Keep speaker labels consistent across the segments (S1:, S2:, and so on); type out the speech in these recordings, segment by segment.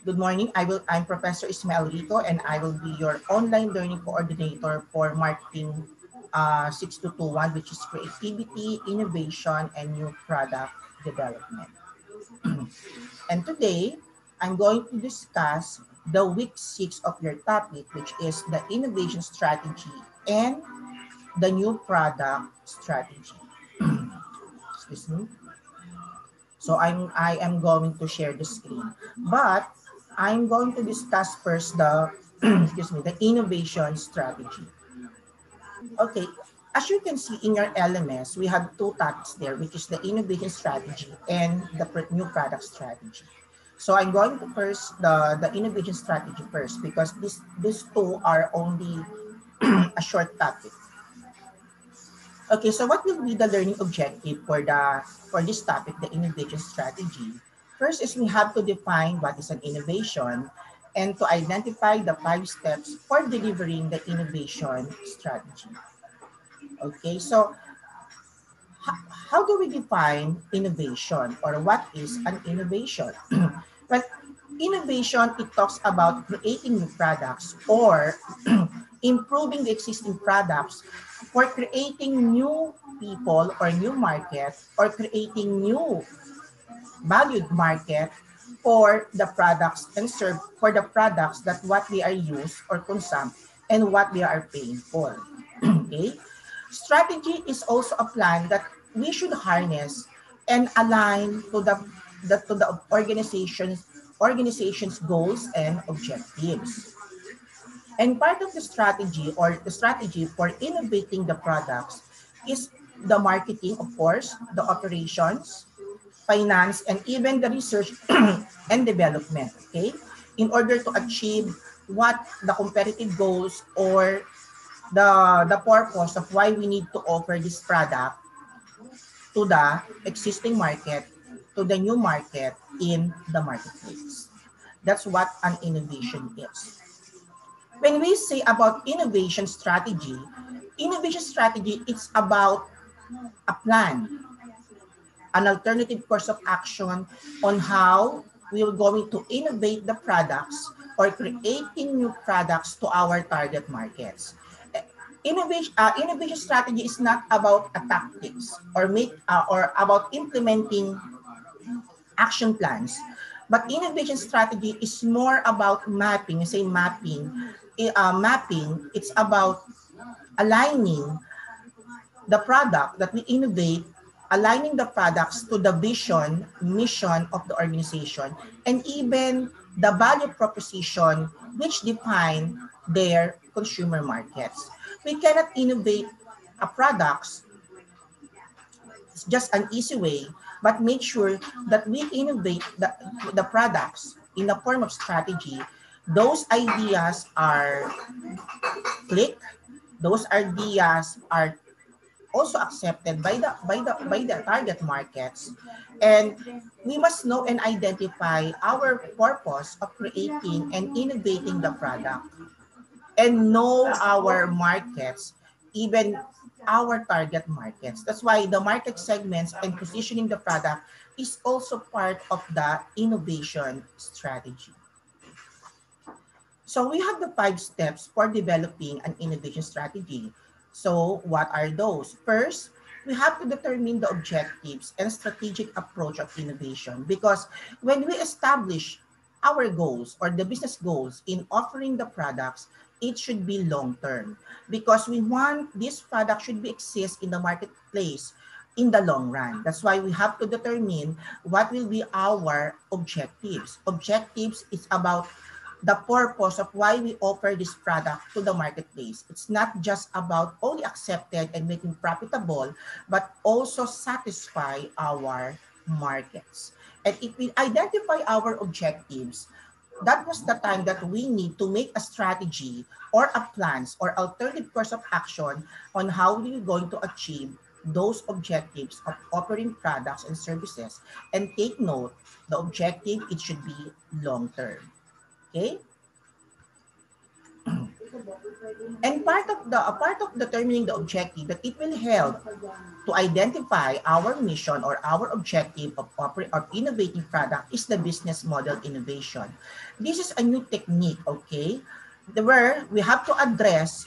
S1: Good morning. I'm Professor Ismael Rico, and I will be your online learning coordinator for Marketing 6221, which is creativity, innovation, and new product development. And today, I'm going to discuss the week 6 of your topic, which is the innovation strategy and the new product strategy. Excuse me. So I am going to share the screen, but I'm going to discuss first the excuse me, the innovation strategy. Okay, as you can see in your LMS, we have two topics there, which is the innovation strategy and the new product strategy. So I'm going to first the innovation strategy first, because these two are only a short topic. Okay, so what will be the learning objective for this topic, the innovation strategy? First is we have to define what is an innovation and to identify the 5 steps for delivering the innovation strategy. Okay, so how do we define innovation, or what is an innovation? Well, innovation, it talks about creating new products or improving the existing products for creating new people or new market, or creating new valued market for the products and serve for the products that what we are used or consumed and what we are paying for. Okay, strategy is also a plan that we should harness and align to the organization's goals and objectives. And part of the strategy, or the strategy for innovating the products, is the marketing, of course, the operations, finance, and even the research and development, okay? In order to achieve what the competitive goals, or the purpose of why we need to offer this product to the existing market, to the new market in the marketplace. That's what an innovation is. When we say about innovation strategy, it's about a plan, an alternative course of action on how we are going to innovate the products or creating new products to our target markets. Innovation strategy is not about a tactics or about implementing action plans, but innovation strategy is more about mapping. You say mapping, mapping. It's about aligning the product that we innovate, aligning the products to the vision, mission of the organization, and even the value proposition which define their consumer markets. We cannot innovate a products just an easy way, but make sure that we innovate the products in the form of strategy. Those ideas are click, those ideas are also accepted by the target markets, and we must know and identify our purpose of creating and innovating the product, and know our markets, even our target markets. That's why the market segments and positioning the product is also part of the innovation strategy. So we have the 5 steps for developing an innovation strategy. So what are those? First, we have to determine the objectives and strategic approach of innovation, because when we establish our goals or the business goals in offering the products, it should be long-term, because we want this product should be exist in the marketplace in the long run. That's why we have to determine what will be our objectives. Objectives is about the purpose of why we offer this product to the marketplace. It's not just about only accepted and making profitable, but also satisfy our markets. And if we identify our objectives, that was the time that we need to make a strategy or a plans or alternative course of action on how we're going to achieve those objectives of offering products and services. And take note, the objective, it should be long term. Okay? And a part of determining the objective, that it will help to identify our mission or our objective of innovating product is the business model innovation. This is a new technique, okay, where we have to address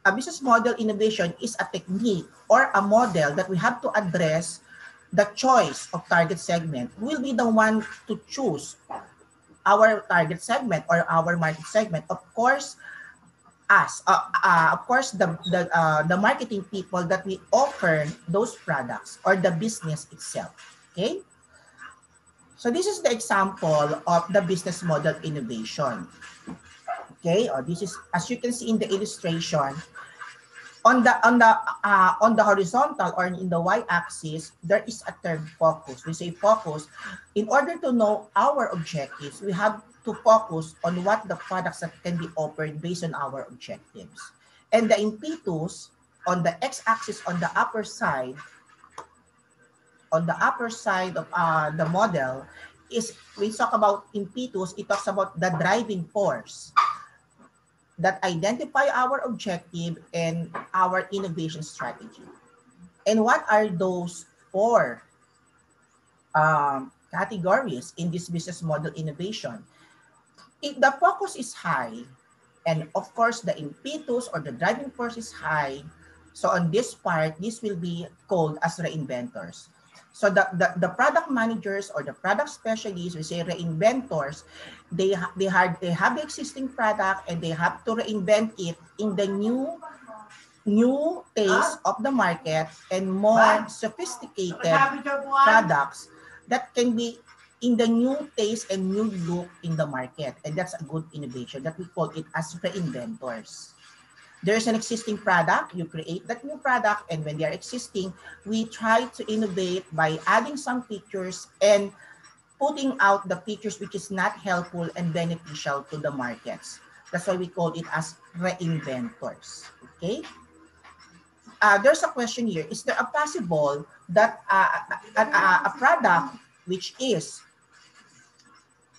S1: a business model innovation is a technique or a model that we have to address the choice of target segment. Will be the one to choose our target segment or our market segment. Of course, the marketing people that we offer those products or the business itself. Okay. So this is the example of the business model innovation. Okay. This is, as you can see in the illustration, on the horizontal or in the y-axis, there is a term focus. We say focus. In order to know our objectives, we have to focus on what the products that can be offered based on our objectives. And the impetus on the x-axis on the upper side of the model is, we talk about impetus, it talks about the driving force that identify our objective and our innovation strategy. And what are those four categories in this business model innovation? If the focus is high, and of course the impetus or the driving force is high, so on this part, this will be called as reinventors. So the product managers or the product specialists, we say reinventors, they have the existing product and they have to reinvent it in the new taste of the market and more sophisticated products that can be in the new taste and new look in the market. And that's a good innovation that we call it as reinventors. There's an existing product, you create that new product, and when they are existing, we try to innovate by adding some features and putting out the features which is not helpful and beneficial to the markets. That's why we call it as reinventors. Okay? There's a question here. Is there a possible that a product which is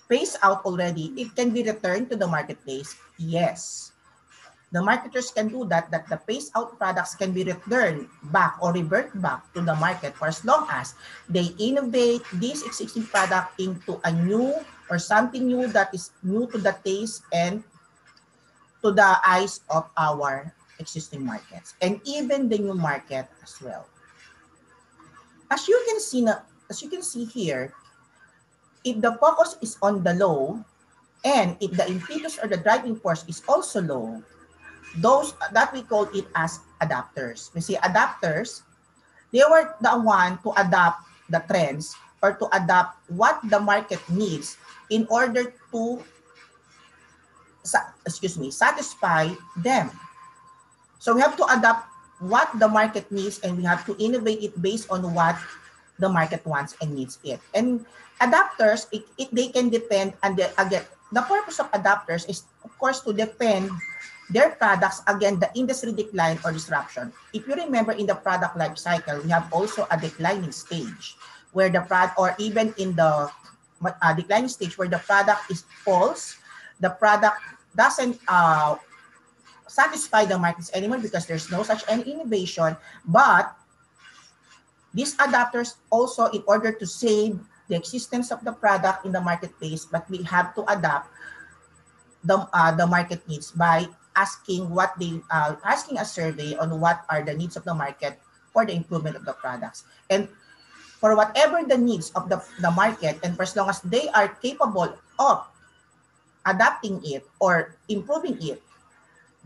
S1: phased out already, it can be returned to the marketplace? Yes. The marketers can do that the phased out products can be returned back or revert back to the market for as long as they innovate this existing product into a new or something new that is new to the taste and to the eyes of our existing markets and even the new market as well. As you can see here, if the focus is on the low and if the impetus or the driving force is also low, those that we call it as adapters. We see adapters, they were the one to adapt the trends or to adapt what the market needs in order to satisfy them. So we have to adapt what the market needs and we have to innovate it based on what the market wants and needs it. And adapters, they can depend, and again, the purpose of adapters is of course to defend their products against the industry decline or disruption. If you remember in the product life cycle, we have also a declining stage where the product, or even in the declining stage where the product is false, the product doesn't satisfy the markets anymore because there's no such any innovation. But these adapters also, in order to save the existence of the product in the marketplace, but we have to adapt the market needs by asking asking a survey on what are the needs of the market for the improvement of the products. And for whatever the needs of the market, and for as long as they are capable of adapting it or improving it,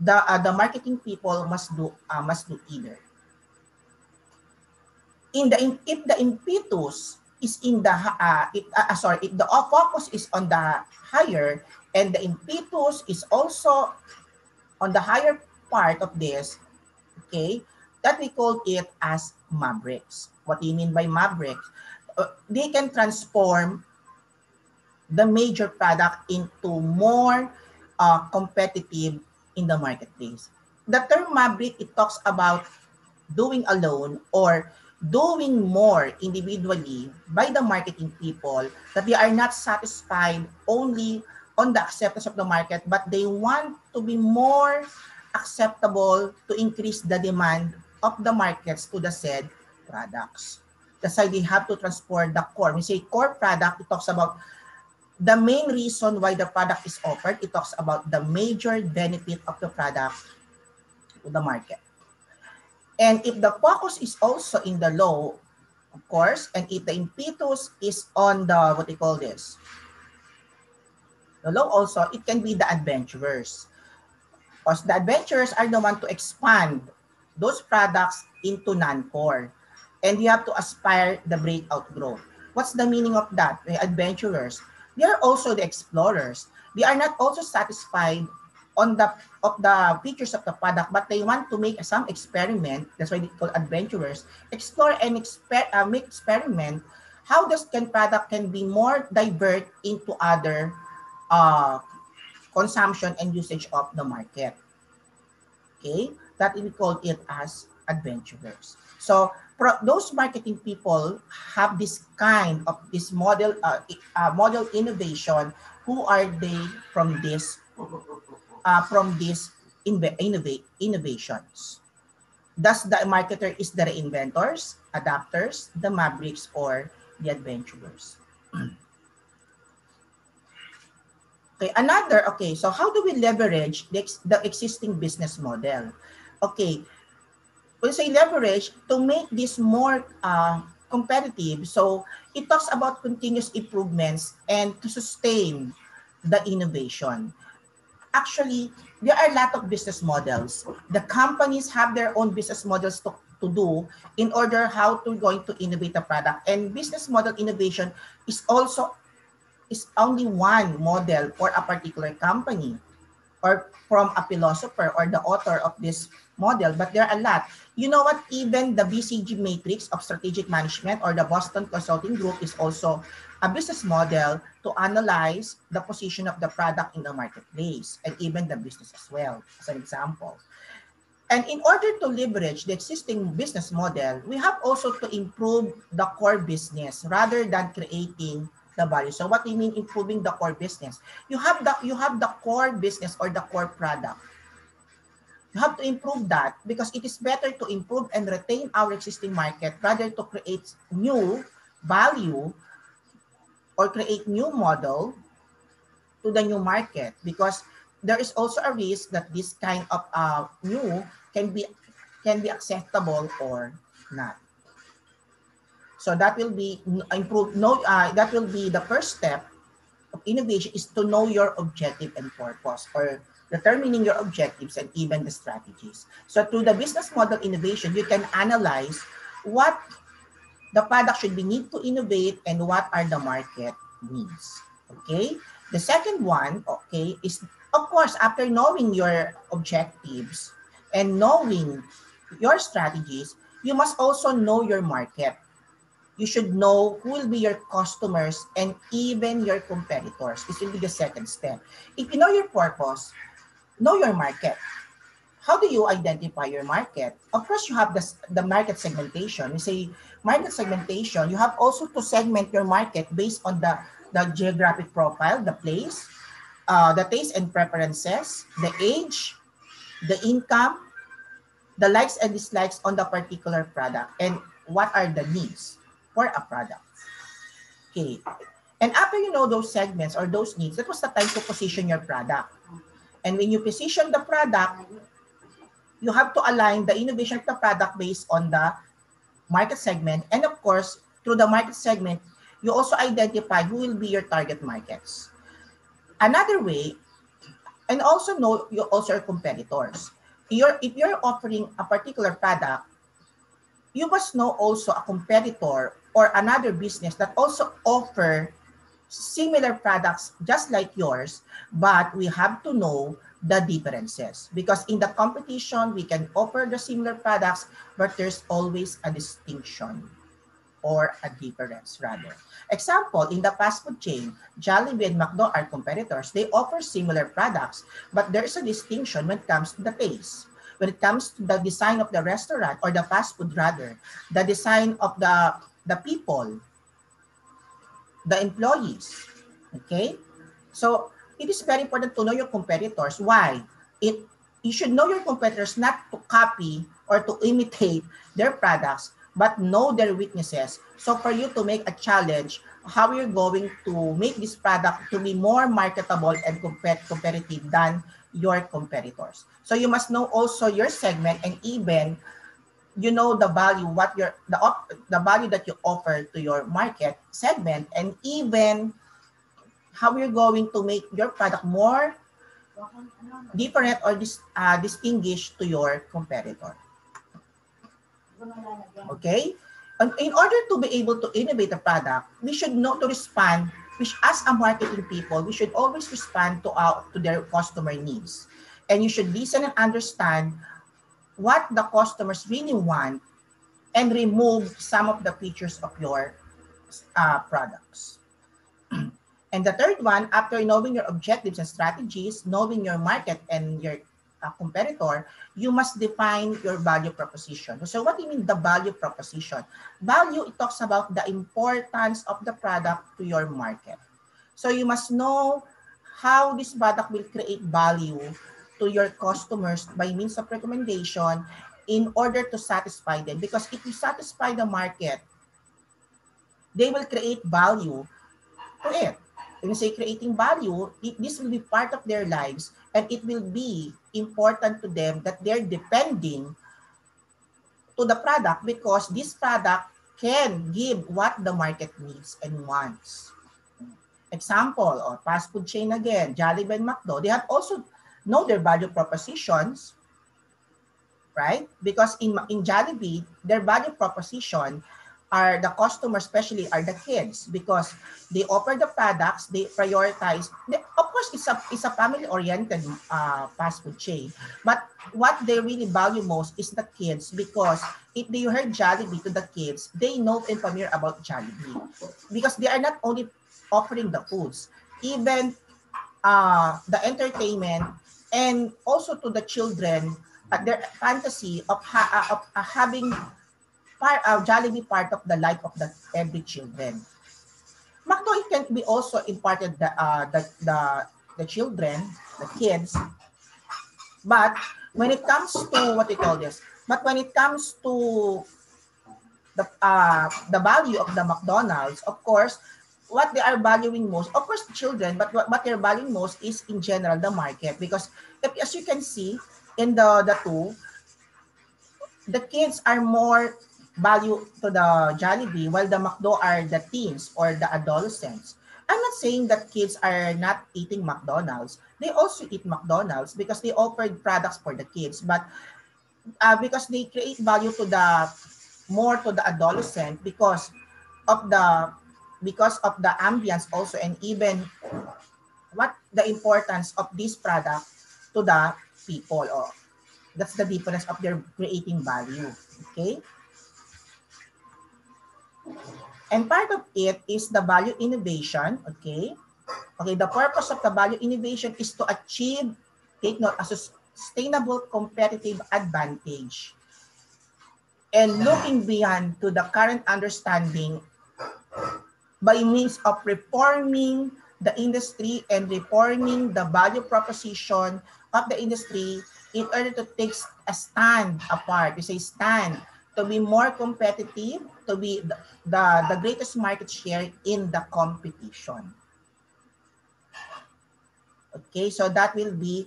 S1: the marketing people must do either. If the impetus is in the if the focus is on the higher and the impetus is also on the higher part of this, okay, that we call it as mavericks. What do you mean by mavericks? They can transform the major product into more competitive in the marketplace. The term maverick, it talks about doing alone or doing more individually by the marketing people, that they are not satisfied only on the acceptance of the market, but they want to be more acceptable to increase the demand of the markets to the said products. That's why they have to transport the core. When we say core product, it talks about the main reason why the product is offered. It talks about the major benefit of the product to the market. And if the focus is also in the low, of course, and if the impetus is on the, what they call this, the low also, it can be the adventurers. Because the adventurers are the one to expand those products into non-core. And you have to aspire the breakout growth. What's the meaning of that? The adventurers, they are also the explorers. They are not also satisfied on the features of the product, but they want to make some experiment. That's why they call adventurers. Explore and make experiment how this product can be more divert into other consumption and usage of the market. Okay, that we call it as adventurers. So those marketing people have this kind of this model innovation. Who are they from these innovations? Thus, the marketer is the reinventors, adapters, the mavericks, or the adventurers. Okay, so how do we leverage the existing business model? Okay, when say leverage, to make this more competitive, so it talks about continuous improvements and to sustain the innovation. Actually, there are a lot of business models. The companies have their own business models to do in order how to going to innovate the product. And business model innovation is only one model for a particular company or from a philosopher or the author of this model, but there are a lot. You know what? Even the BCG matrix of strategic management or the Boston Consulting Group is also a business model to analyze the position of the product in the marketplace and even the business as well, as an example. And in order to leverage the existing business model, we have also to improve the core business rather than creating the value. So what do you mean improving the core business? You have the core business or the core product. You have to improve that because it is better to improve and retain our existing market rather to create new value or create new model to the new market, because there is also a risk that this kind of new can be acceptable or not. So that will be that will be the first step of innovation, is to know your objective and purpose, or determining your objectives and even the strategies. So through the business model innovation, you can analyze what the product should be need to innovate and what are the market needs. Okay. The second one, okay, is of course after knowing your objectives and knowing your strategies, you must also know your market. You should know who will be your customers and even your competitors. This will be the second step. If you know your purpose, know your market. How do you identify your market? Of course, you have the market segmentation. We say market segmentation, you have also to segment your market based on the geographic profile, the place, the taste and preferences, the age, the income, the likes and dislikes on the particular product, and what are the needs for a product. Okay. And after you know those segments or those needs, that was the time to position your product. And when you position the product, you have to align the innovation of the product based on the market segment. And of course, through the market segment, you also identify who will be your target markets. Another way, and also know you also your competitors. If you're offering a particular product, you must know also a competitor or another business that also offer similar products just like yours, but we have to know the differences, because in the competition we can offer the similar products, but there's always a distinction or a difference rather. Example, in the fast food chain, Jollibee and McDo are competitors. They offer similar products, but there is a distinction when it comes to the taste. When it comes to the design of the restaurant or the fast food rather, the design of the people, the employees, okay? So it is very important to know your competitors. Why? You should know your competitors not to copy or to imitate their products, but know their weaknesses. So for you to make a challenge, how you're going to make this product to be more marketable and competitive than your competitors. So you must know also your segment, and even you know the value, what your the value that you offer to your market segment, and even how you're going to make your product more different or distinguished to your competitor. Okay? And in order to be able to innovate a product, we should know to respond, which as a marketing people, we should always respond to their customer needs. And you should listen and understand what the customers really want and remove some of the features of your products. And the third one, after knowing your objectives and strategies, knowing your market and your competitor, you must define your value proposition. So what do you mean the value proposition? Value, it talks about the importance of the product to your market. So you must know how this product will create value to your customers by means of recommendation in order to satisfy them. Because if you satisfy the market, they will create value to it. When you say creating value, this will be part of their lives, and it will be important to them that they're depending to the product because this product can give what the market needs and wants. Example, or fast food chain again, Jollibee and McDo, they have also know their value propositions, right? Because in Jollibee, their value proposition are the customers, especially are the kids, because they offer the products, they prioritize. Of course, it's a family-oriented fast food chain, but what they really value most is the kids, because if they heard Jollibee to the kids, they know and familiar about Jollibee, because they are not only offering the foods, even the entertainment, and also to the children, their fantasy of having Jollibee part of the life of every children. McDo, it can be also imparted the children, the kids, but when it comes to what we call this, but when it comes to the value of the McDonald's, of course, what they are valuing most, of course, the children, but what they're valuing most is in general the market, because as you can see in the two, the kids are more value to the Jollibee, while the McDo are the teens or the adolescents. I'm not saying that kids are not eating McDonald's. They also eat McDonald's because they offered products for the kids, but because they create value to the more to the adolescent because of the ambience also, and even what the importance of this product to the people, or that's the difference of their creating value. Okay, and part of it is the value innovation. Okay, the purpose of the value innovation is to achieve, take note, a sustainable competitive advantage, and looking beyond to the current understanding by means of reforming the industry and reforming the value proposition of the industry in order to take a stand apart. We say stand to be more competitive, to be the greatest market share in the competition. Okay, so that will be,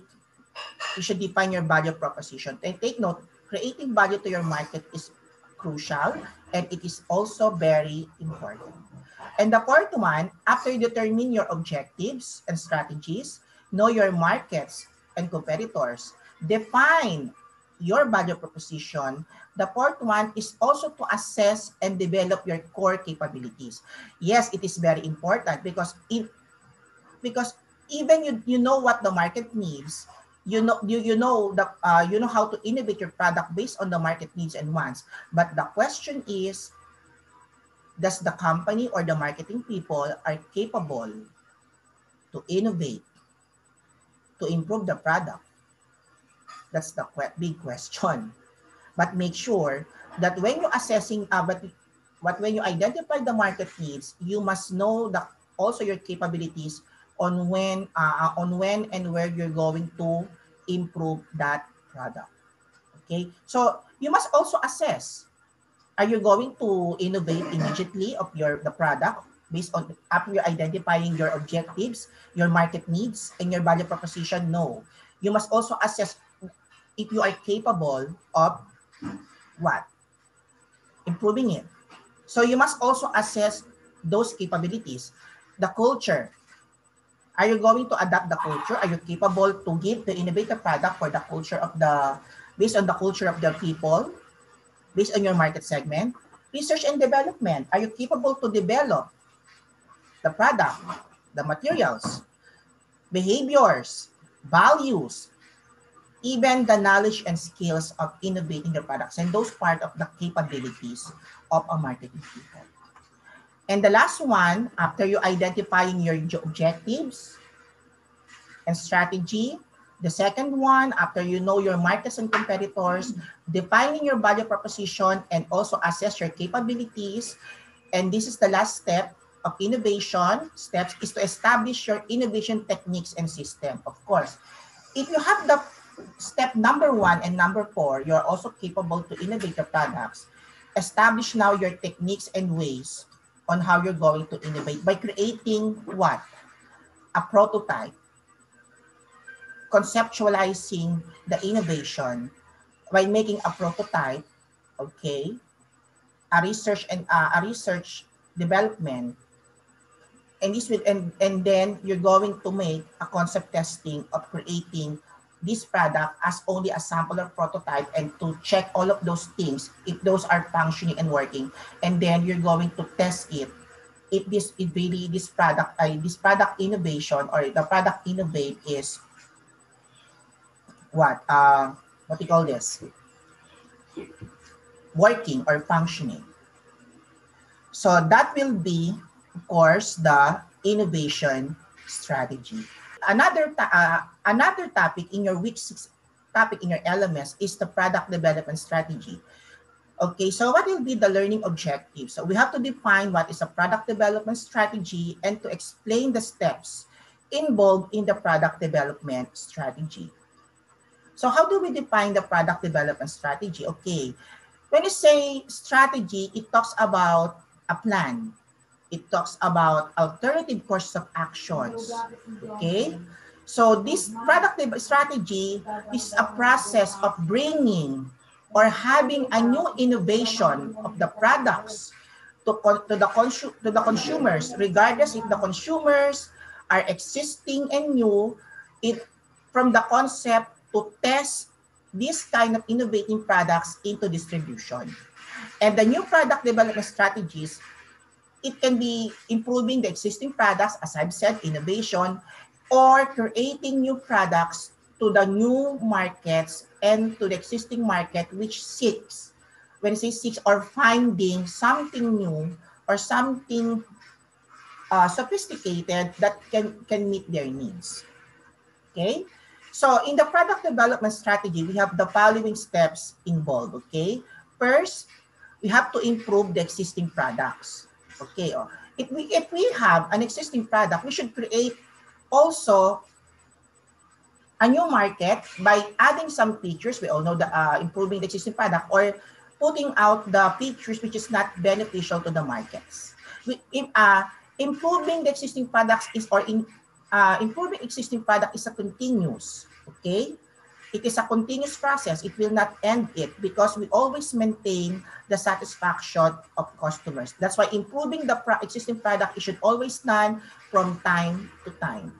S1: you should define your value proposition. And take note, creating value to your market is crucial, and it is also very important. And the fourth one, after you determine your objectives and strategies, know your markets and competitors, define your value proposition, the fourth one is also to assess and develop your core capabilities. Yes, it is very important because even you know what the market needs, you know you know how to innovate your product based on the market needs and wants. But the question is, does the company or the marketing people are capable to innovate, to improve the product? That's the big question. But make sure that when you're assessing, but when you identify the market needs, you must know also your capabilities on when and where you're going to improve that product. Okay, so you must also assess, are you going to innovate immediately of the product based on after you're identifying your objectives, your market needs, and your value proposition? No. You must also assess if you are capable of what? Improving it. So you must also assess those capabilities. The culture. Are you going to adapt the culture? Are you capable to give the innovative product for the culture of based on the culture of the people, based on your market segment? Research and development. Are you capable to develop the product, the materials, behaviors, values, even the knowledge and skills of innovating the products? And those part of the capabilities of a marketing people. And the last one, after you identifying your objectives and strategy, the second one, after you know your markets and competitors, defining your value proposition and also assess your capabilities. And this is the last step of innovation steps, is to establish your innovation techniques and system. Of course, if you have the step number 1 and number 4, you're also capable to innovate your products. Establish now your techniques and ways on how you're going to innovate by creating what? A prototype, conceptualizing the innovation by making a prototype, okay, a research development, and this will and then you're going to make a concept testing of creating this product as only a sample or prototype, and to check all of those things if those are functioning and working, and then you're going to test it if this product innovation or the product innovate is what you call this, working or functioning. So that will be, of course, the innovation strategy. Another topic in your week 6 topic in your LMS is the product development strategy. Okay, so what will be the learning objective? So we have to define what is a product development strategy and to explain the steps involved in the product development strategy. So how do we define the product development strategy? Okay, when you say strategy, it talks about a plan. It talks about alternative courses of actions. Okay, so this product strategy is a process of bringing or having a new innovation of the products to the consumers, regardless if the consumers are existing and new. It from the concept to test this kind of innovating products into distribution. And the new product development strategies, it can be improving the existing products, as I've said, innovation, or creating new products to the new markets and to the existing market, which seeks, when I say seeks, or finding something new or something sophisticated that can meet their needs. Okay? So in the product development strategy, we have the following steps involved. Okay? First, we have to improve the existing products. Okay, if we have an existing product, we should create also a new market by adding some features. We all know the improving the existing product or putting out the features which is not beneficial to the markets. Improving the existing products improving existing product is a continuous. Okay, it is a continuous process. It will not end it because we always maintain the satisfaction of customers. That's why improving the existing product, it should always done from time to time.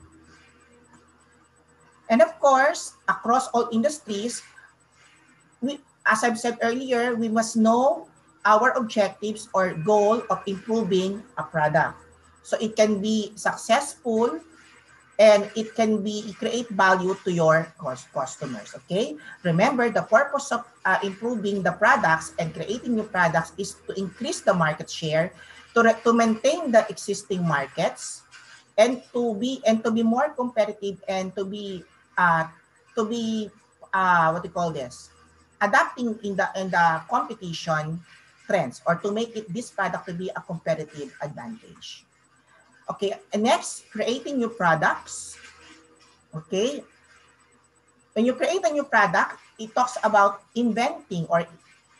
S1: And of course, across all industries, as I've said earlier, we must know our objectives or goal of improving a product. So it can be successful and it can be create value to your customers. Okay, remember the purpose of improving the products and creating new products is to increase the market share, to maintain the existing markets, and to be more competitive, and to be what do you call this, adapting in the competition trends, or to make this product to be a competitive advantage. Okay, and next, creating new products. Okay, when you create a new product, it talks about inventing or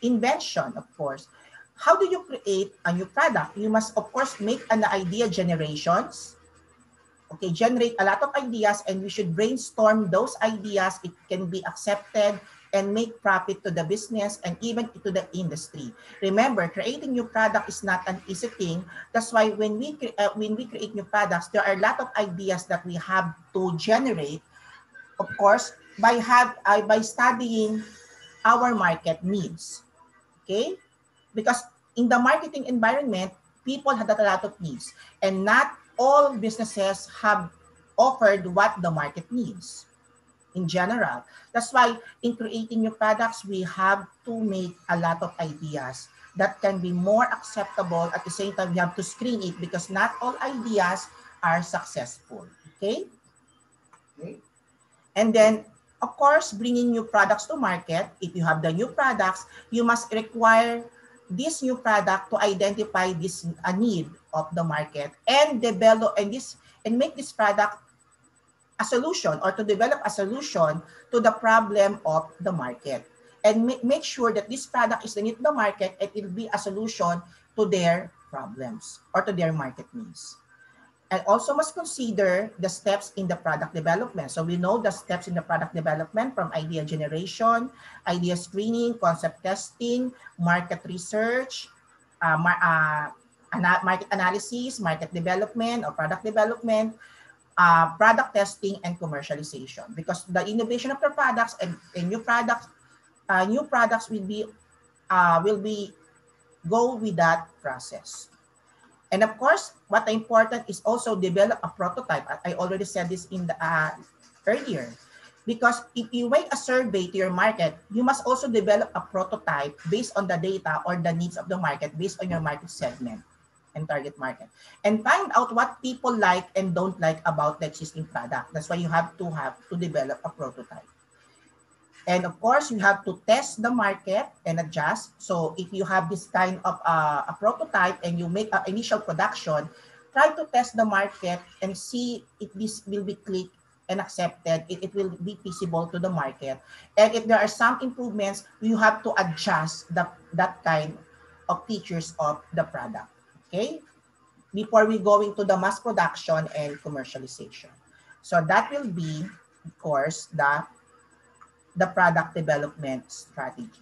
S1: invention, of course. How do you create a new product? You must, of course, make an idea generations. Okay, generate a lot of ideas, and we should brainstorm those ideas. It can be accepted and make profit to the business and even to the industry. Remember, creating new product is not an easy thing. That's why when we create new products, there are a lot of ideas that we have to generate, of course, by studying our market needs. Okay, because in the marketing environment, people have a lot of needs, and not all businesses have offered what the market needs in general. That's why in creating new products, we have to make a lot of ideas that can be more acceptable. At the same time, we have to screen it because not all ideas are successful. Okay? Okay. And then, of course, bringing new products to market. If you have the new products, you must require this new product to identify this a need of the market and develop and make this product a solution, or to develop a solution to the problem of the market, and make sure that this product is the need of the market and it will be a solution to their problems or to their market needs. And also must consider the steps in the product development. So we know the steps in the product development, from idea generation, idea screening, concept testing, market research, market analysis, market development or product development, product testing, and commercialization. Because the innovation of the products and new products will be go with that process. And of course, what important is also develop a prototype. I already said this in the earlier. Because if you make a survey to your market, you must also develop a prototype based on the data or the needs of the market, based on your market segment and target market. And find out what people like and don't like about the existing product. That's why you have to develop a prototype. And of course, you have to test the market and adjust. So if you have this kind of a prototype and you make an initial production, try to test the market and see if this will be clicked and accepted, if it will be feasible to the market. And if there are some improvements, you have to adjust that kind of features of the product, okay? Before we go into the mass production and commercialization. So that will be, of course, the product development strategy.